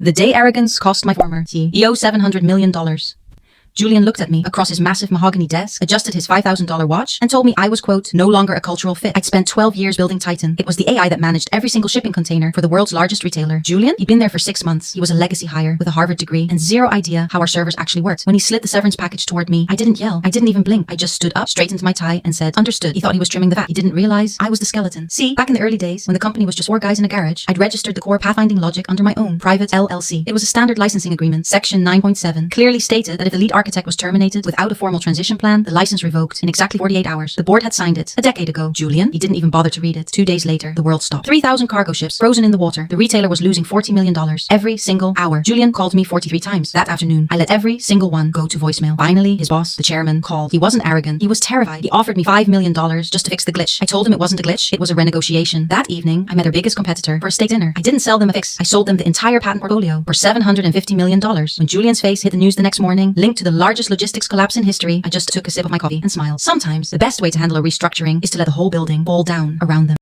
The day Arrogance cost my former CEO $700 million. Julian looked at me across his massive mahogany desk, adjusted his $5,000 watch, and told me I was, quote, no longer a cultural fit. I'd spent 12 years building Titan. It was the AI that managed every single shipping container for the world's largest retailer. Julian? He'd been there for 6 months. He was a legacy hire with a Harvard degree and zero idea how our servers actually worked. When he slid the severance package toward me, I didn't yell. I didn't even blink. I just stood up, straightened my tie, and said, understood. He thought he was trimming the fat. He didn't realize I was the skeleton. See, back in the early days, when the company was just 4 guys in a garage, I'd registered the core pathfinding logic under my own private LLC. It was a standard licensing agreement. Section 9.7 clearly stated that if the lead architect was terminated without a formal transition plan, the license revoked in exactly 48 hours. The board had signed it a decade ago. Julian? He didn't even bother to read it. 2 days later, the world stopped. 3,000 cargo ships frozen in the water. The retailer was losing $40 million every single hour. Julian called me 43 times that afternoon. I let every single one go to voicemail. Finally, his boss, the chairman, called. He wasn't arrogant. He was terrified. He offered me $5 million just to fix the glitch. I told him it wasn't a glitch. It was a renegotiation. That evening, I met our biggest competitor for a steak dinner. I didn't sell them a fix. I sold them the entire patent portfolio for $750 million. When Julian's face hit the news the next morning, linked to the largest logistics collapse in history, I just took a sip of my coffee and smiled. Sometimes, the best way to handle a restructuring is to let the whole building fall down around them.